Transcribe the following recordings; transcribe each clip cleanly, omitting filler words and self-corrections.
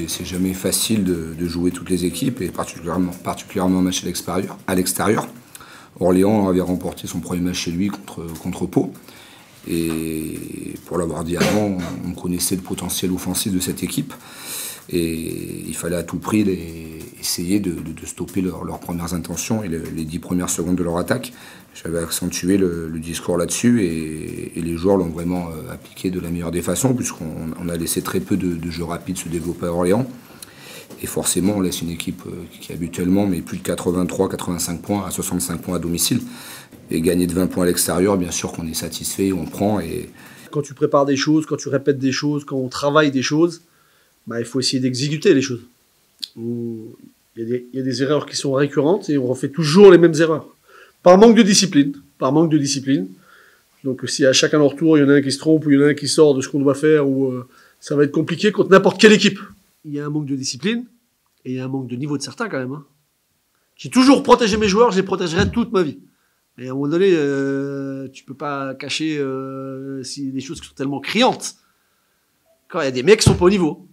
c'est jamais facile de jouer toutes les équipes, et particulièrement un match à l'extérieur. Orléans avait remporté son premier match chez lui contre Pau. Et pour l'avoir dit avant, on connaissait le potentiel offensif de cette équipe. Et il fallait à tout prix essayer de stopper leurs premières intentions et les 10 premières secondes de leur attaque. J'avais accentué le discours là-dessus, et les joueurs l'ont vraiment appliqué de la meilleure des façons, puisqu'on a laissé très peu de jeux rapides se développer à Orléans. Et forcément, on laisse une équipe qui habituellement met plus de 83-85 points à 65 points à domicile. Et gagner de 20 points à l'extérieur, bien sûr qu'on est satisfait, on prend. Et quand tu prépares des choses, quand tu répètes des choses, quand on travaille des choses, il faut essayer d'exécuter les choses. Il y a des erreurs qui sont récurrentes et on refait toujours les mêmes erreurs. Par manque de discipline. Donc si à chacun leur tour, il y en a un qui se trompe ou il y en a un qui sort de ce qu'on doit faire, ça va être compliqué contre n'importe quelle équipe. Il y a un manque de discipline et il y a un manque de niveau de certains quand même. J'ai toujours protégé mes joueurs, je les protégerai toute ma vie. Et à un moment donné, tu peux pas cacher des choses qui sont tellement criantes. Quand il y a des mecs qui sont pas au niveau.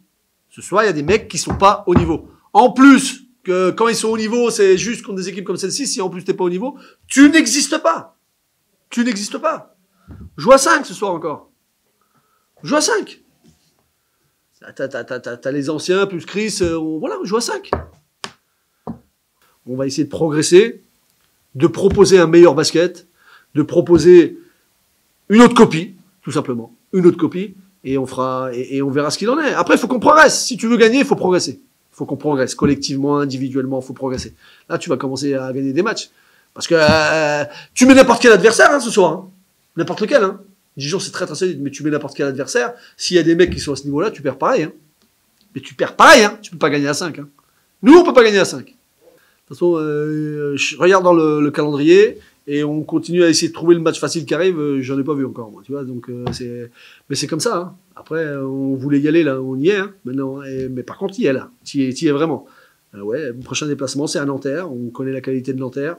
Ce soir, il y a des mecs qui sont pas au niveau. En plus, que quand ils sont au niveau, c'est juste contre des équipes comme celle-ci. Si en plus t'es pas au niveau, tu n'existes pas. Tu n'existes pas. Joue à 5 ce soir encore. Joue à 5. T'as les anciens plus Chris. Voilà, joue à 5. On va essayer de progresser, de proposer un meilleur basket, de proposer une autre copie, tout simplement. Une autre copie. Et on verra ce qu'il en est. Après, il faut qu'on progresse. Si tu veux gagner, il faut progresser. Il faut qu'on progresse. Collectivement, individuellement, il faut progresser. Là, tu vas commencer à gagner des matchs. Parce que tu mets n'importe quel adversaire ce soir. N'importe lequel. Dijon, c'est très très solide, mais tu mets n'importe quel adversaire. S'il y a des mecs qui sont à ce niveau-là, tu perds pareil. Mais tu perds pareil. Tu peux pas gagner à 5. Nous, on peut pas gagner à 5. De toute façon, je regarde dans le calendrier et on continue à essayer de trouver le match facile qui arrive. J'en ai pas vu encore, moi, tu vois. Donc, mais c'est comme ça. Après, on voulait y aller, là, on y est. Maintenant, mais par contre, y est là. Tu y es vraiment. Le prochain déplacement, c'est à Nanterre. On connaît la qualité de Nanterre.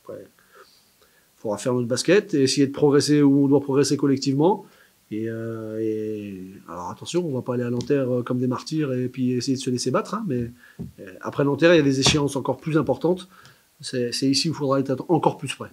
Après, il faudra faire notre basket et essayer de progresser où on doit progresser collectivement. Et alors attention, on va pas aller à Nanterre comme des martyrs et puis essayer de se laisser battre. Mais après Nanterre, il y a des échéances encore plus importantes. C'est ici où il faudra être encore plus près.